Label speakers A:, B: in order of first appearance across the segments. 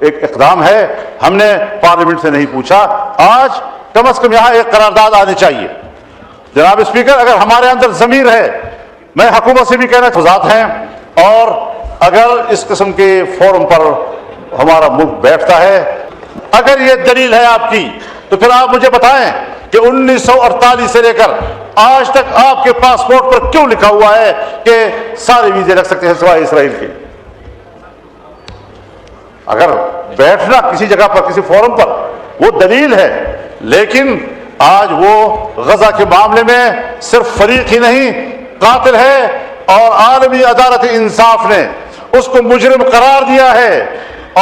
A: ایک اقدام ہے، ہم نے پارلیمنٹ سے نہیں پوچھا. آج کم از کم یہاں ایک قرارداد آنی چاہیے. جناب اسپیکر، اگر ہمارے اندر ضمیر ہے، میں حکومت سے بھی کہنا ذات ہیں، اور اگر اس قسم کے فورم پر ہمارا ملک بیٹھتا ہے، اگر یہ دلیل ہے آپ کی، تو پھر آپ مجھے بتائیں کہ 1948 سے لے کر آج تک آپ کے پاسپورٹ پر کیوں لکھا ہوا ہے کہ سارے ویزے لگ سکتے ہیں سوائے اسرائیل کے؟ اگر بیٹھنا کسی جگہ پر، کسی فورم پر، وہ دلیل ہے، لیکن آج وہ غزہ کے معاملے میں صرف فریق ہی نہیں، قاتل ہے، اور عالمی عدالت انصاف نے اس کو مجرم قرار دیا ہے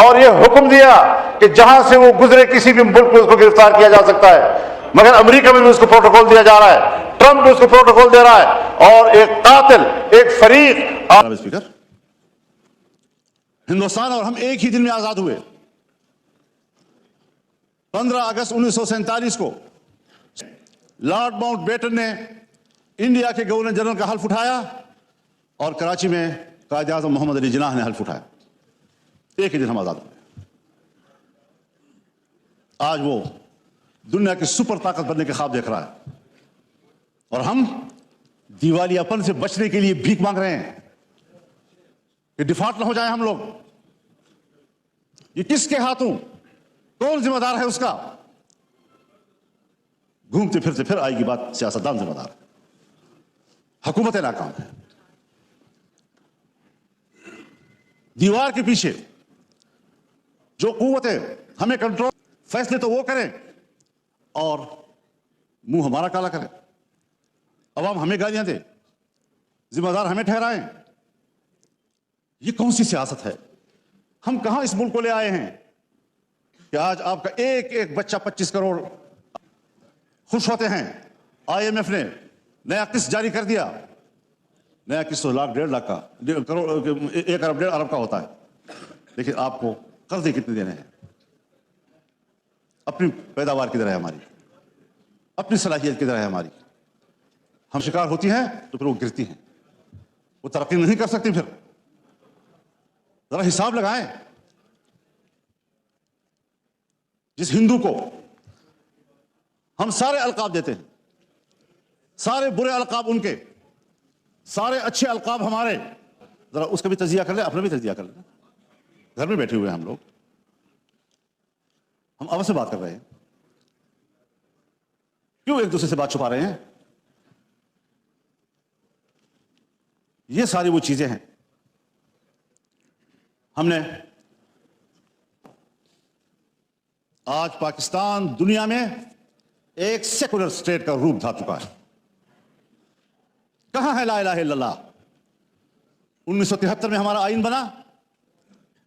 A: اور یہ حکم دیا کہ جہاں سے وہ گزرے کسی بھی ملک میں اس کو گرفتار کیا جا سکتا ہے. مگر امریکہ میں بھی اس کو پروٹوکول دیا جا رہا ہے، ٹرمپ بھی اس کو پروٹوکول دے رہا ہے، اور ایک قاتل، ایک فریق. اسپیکر، ہندوستان اور ہم ایک ہی دن میں آزاد ہوئے. 15 اگست 1947 کو لارڈ ماؤنٹ بیٹن نے انڈیا کے گورنر جنرل کا حلف اٹھایا اور کراچی میں قائد اعظم محمد علی جناح نے حلف اٹھایا. ایک ہی دن ہم آزاد ہوئے. آج وہ دنیا کی سپر طاقت بننے کے خواب دیکھ رہا ہے اور ہم دیوالیہ پن سے بچنے کے لیے بھیک مانگ رہے ہیں کہ ڈیفالٹ نہ ہو جائیں ہم لوگ. یہ کس کے ہاتھوں، کون ذمہ دار ہے اس کا؟ گھومتے پھرتے پھر آئے گی بات سیاستدان ذمہ دار ہے، حکومت ناکام ہے. دیوار کے پیچھے جو قوتیں ہمیں کنٹرول، فیصلے تو وہ کریں اور منہ ہمارا کالا کریں، عوام ہمیں گالیاں دے، ذمہ دار ہمیں ٹھہرائیں. یہ کون سی سیاست ہے؟ ہم کہاں اس ملک کو لے آئے ہیں کہ آج آپ کا ایک ایک بچہ 25 کروڑ خوش ہوتے ہیں. آئی ایم ایف نے نیا قسط جاری کر دیا. نیا قسط 1,00,000 کا 1 ارب 1.5 ارب کا ہوتا ہے، لیکن آپ کو قرضے کتنے دینے ہیں؟ اپنی پیداوار کدھر ہے ہماری؟ اپنی صلاحیت کدھر ہے ہماری؟ ہم شکار ہوتی ہیں تو پھر وہ گرتی ہیں، وہ ترقی نہیں کر سکتی. پھر ذرا حساب لگائیں. جس ہندو کو ہم سارے القاب دیتے ہیں، سارے برے القاب ان کے، سارے اچھے القاب ہمارے، ذرا اس کا بھی تجزیہ کر لیں، اپنا بھی تجزیہ کر لیں. گھر میں بیٹھے ہوئے ہیں ہم لوگ، ہم آواز سے بات کر رہے ہیں، کیوں ایک دوسرے سے بات چھپا رہے ہیں؟ یہ ساری وہ چیزیں ہیں. ہم نے آج پاکستان دنیا میں ایک سیکولر سٹیٹ کا روپ دھا چکا ہے. کہاں ہے لا الہ الا اللہ؟ 1973 میں ہمارا آئین بنا،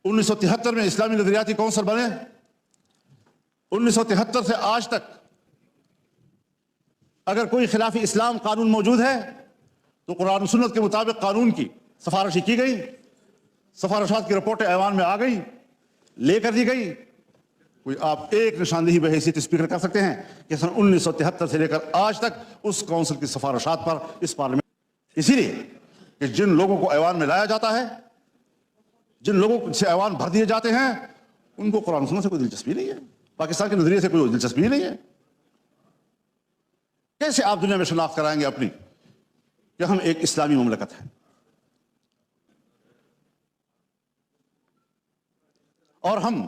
A: 1973 میں اسلامی نظریاتی کونسل بنے، 1973 سے آج تک اگر کوئی خلاف اسلام قانون موجود ہے تو قرآن و سنت کے مطابق قانون کی سفارشی کی گئی، سفارشات کی رپورٹیں ایوان میں آ گئی، لے کر دی گئی. کوئی آپ ایک نشاندہی بحیثیت اسپیکر کر سکتے ہیں کہ سن 1973 سے لے کر آج تک اس کونسل کی سفارشات پر اس پارلیمنٹ، اسی لیے کہ جن لوگوں کو ایوان میں لایا جاتا ہے، جن لوگوں سے ایوان بھر دیے جاتے ہیں، ان کو قرآن سنت سے کوئی دلچسپی نہیں ہے، پاکستان کے نظریے سے کوئی دلچسپی نہیں ہے. کیسے آپ دنیا میں شناخت کرائیں گے اپنی کہ ہم ایک اسلامی مملکت ہیں؟ اور ہم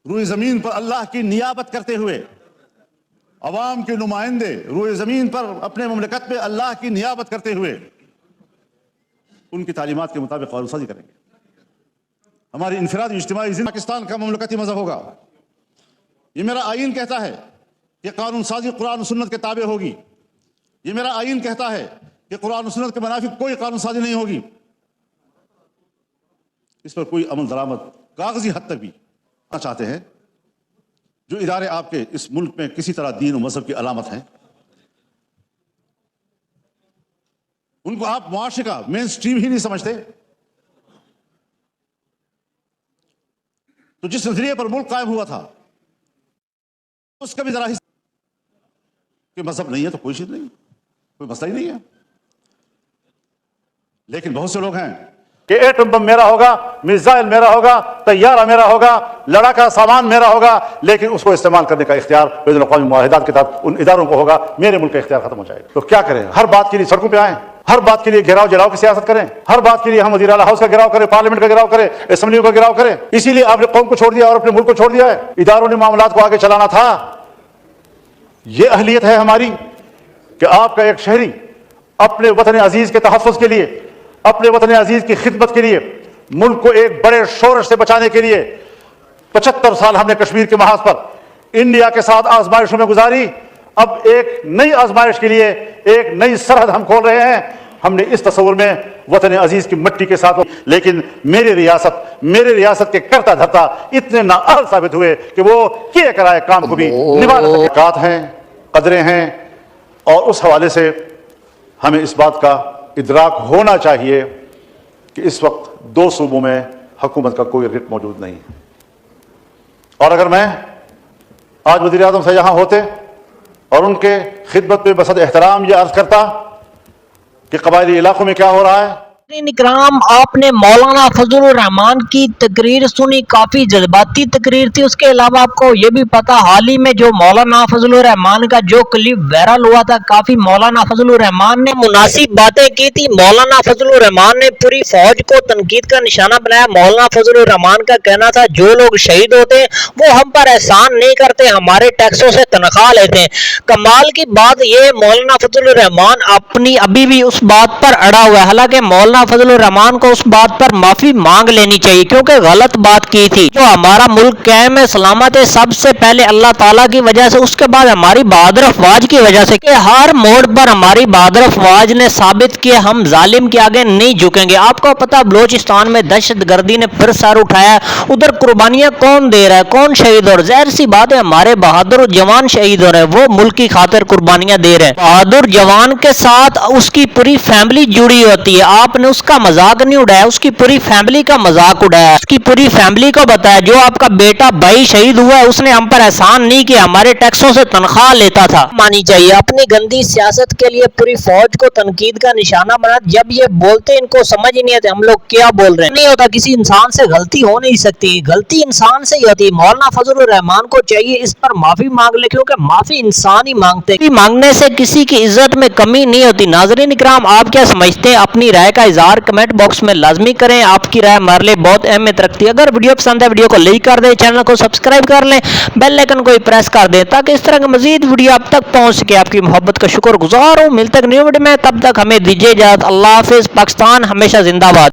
A: روئے زمین پر اللہ کی نیابت کرتے ہوئے، عوام کے نمائندے روئے زمین پر اپنے مملکت میں اللہ کی نیابت کرتے ہوئے ان کی تعلیمات کے مطابق قانون سازی کریں گے. ہماری انفرادی اجتماعی زندگی پاکستان کا مملکتی مذہب ہوگا. یہ میرا آئین کہتا ہے کہ قانون سازی قرآن و سنت کے تابع ہوگی. یہ میرا آئین کہتا ہے کہ قرآن و سنت کے منافق کوئی قانون سازی نہیں ہوگی. اس پر کوئی عمل درآمد کاغذی حد تک بھی چاہتے ہیں. جو ادارے آپ کے اس ملک میں کسی طرح دین و مذہب کی علامت ہیں، ان کو آپ معاشرے کا مین سٹریم ہی نہیں سمجھتے. تو جس نظریے پر ملک قائم ہوا تھا اس کا بھی ذرا کہ مذہب نہیں ہے تو کوئی چیز نہیں، کوئی مسئلہ ہی نہیں ہے. لیکن بہت سے لوگ ہیں کہ ایٹم بم میرا ہوگا, میزائل میرا ہوگا, طیارہ میرا ہوگا, لڑاکا سامان میرا ہوگا, لیکن اس کو استعمال کرنے کا اختیار بین الاقوامی معاہدات کے تحت ان اداروں کو ہوگا. میرے ملک کا اختیار ختم ہو جائے گا. تو کیا کریں؟ ہر بات کے لیے سڑکوں پہ آئیں, ہر بات کے لیے گھیراؤ جلاؤ کی سیاست کریں, ہر بات کے لیے ہم وزیر اعلیٰ ہاؤس کا گھیراؤ کریں, پارلیمنٹ کا گھیراؤ کریں, اسمبلیوں کا گھیراؤ کریں. اسی لیے آپ نے قوم کو چھوڑ دیا اور اپنے ملک کو چھوڑ دیا ہے. اداروں نے معاملات کو آگے چلانا تھا. یہ اہلیت ہے ہماری کہ آپ کا ایک شہری اپنے وطن عزیز کے تحفظ کے لیے, اپنے وطن عزیز کی خدمت کے لیے, ملک کو ایک بڑے شورش سے بچانے کے لیے 75 سال ہم نے کشمیر کے محاذ پر انڈیا کے ساتھ آزمائشوں میں گزاری. اب ایک نئی آزمائش کے لیے ایک نئی سرحد ہم کھول رہے ہیں. ہم نے اس تصور میں وطن عزیز کی مٹی کے ساتھ, لیکن میری ریاست کے کرتا دھرتا اتنے نااہل ثابت ہوئے کہ وہ کیے کرائے کام کو بھی نبھا نہ سکے. اوقات ہیں, قدریں ہیں, اور اس حوالے سے ہمیں اس بات کا ادراک ہونا چاہیے کہ اس وقت 2 صوبوں میں حکومت کا کوئی رٹ موجود نہیں. اور اگر میں آج وزیر اعظم سے یہاں ہوتے اور ان کے خدمت میں بصد احترام یہ عرض کرتا کہ قبائلی علاقوں میں کیا ہو رہا ہے.
B: اکرام, آپ نے مولانا فضل الرحمان کی تقریر سنی, کافی جذباتی تقریر تھی. اس کے علاوہ آپ کو یہ بھی پتا حال ہی میں جو مولانا فضل الرحمان کا جو کلپ وائرل ہوا تھا, کافی مولانا فضل الرحمان نے مناسب باتیں کی تھی. مولانا فضل الرحمان نے پوری فوج کو تنقید کا نشانہ بنایا. مولانا فضل الرحمان کا کہنا تھا جو لوگ شہید ہوتے ہیں وہ ہم پر احسان نہیں کرتے, ہمارے ٹیکسوں سے تنخواہ لیتے ہیں. کمال کی بات یہ, مولانا فضل الرحمان ابھی بھی اس بات پر اڑا ہوا ہے. حالانکہ مولانا فضل الرحمان کو اس بات پر معافی مانگ لینی چاہیے کیونکہ غلط بات کی تھی. جو ہمارا ملک قائم ہے, سلامت ہے, سب سے پہلے اللہ تعالیٰ کی وجہ سے, اس کے بعد ہماری بہادر افواج کی وجہ سے. کہ ہر موڑ پر ہماری بہادر افواج نے ثابت کیا ہم ظالم کے آگے نہیں جھکیں گے. آپ کو پتا بلوچستان میں دہشت گردی نے پھر سر اٹھایا, ادھر قربانیاں کون دے رہا ہے, کون شہید ہو رہا ہے؟ ظاہر سی بات ہے ہمارے بہادر جوان شہید ہو رہے ہیں, وہ ملک کی خاطر قربانیاں دے رہے ہیں. بہادر جوان کے ساتھ اس کی پوری فیملی جڑی ہوتی ہے. آپ نے اس کا مذاق نہیں اڑایا, اس کی پوری فیملی کا مذاق اڑایا. اس کی پوری فیملی کو بتایا جو آپ کا بیٹا بھائی شہید ہوا ہے اس نے ہم پر احسان نہیں کیا, ہمارے ٹیکسوں سے تنخواہ لیتا تھا. مانی چاہیے اپنی گندی سیاست کے لیے پوری فوج کو تنقید کا نشانہ بنا. جب یہ بولتے ان کو سمجھ ہی نہیں آتے ہم لوگ کیا بول رہے ہیں. نہیں ہوتا, کسی انسان سے غلطی ہو نہیں سکتی, غلطی انسان سے ہی ہوتی. مولانا فضل الرحمان کو چاہیے اس پر معافی مانگ لے کیونکہ معافی انسان ہی مانگتے, مانگنے سے کسی کی عزت میں کمی نہیں ہوتی. ناظرین اکرام, آپ کیا سمجھتے ہیں؟ اپنی رائے کا اظہار کمنٹ باکس میں لازمی کریں. آپ کی رائے ہمارے لیے بہت اہمیت رکھتی ہے. اگر ویڈیو پسند ہے ویڈیو کو لائک کر دیں, چینل کو سبسکرائب کر لیں, بیل آئیکن کو پریس کر دیں تاکہ اس طرح کی مزید ویڈیو آپ تک پہنچ سکے. آپ کی محبت کا شکر گزار ہوں. ملتے ہیں نیو ویڈیو میں, تب تک ہمیں دیجیے اجازت. اللہ حافظ. پاکستان ہمیشہ زندہ باد.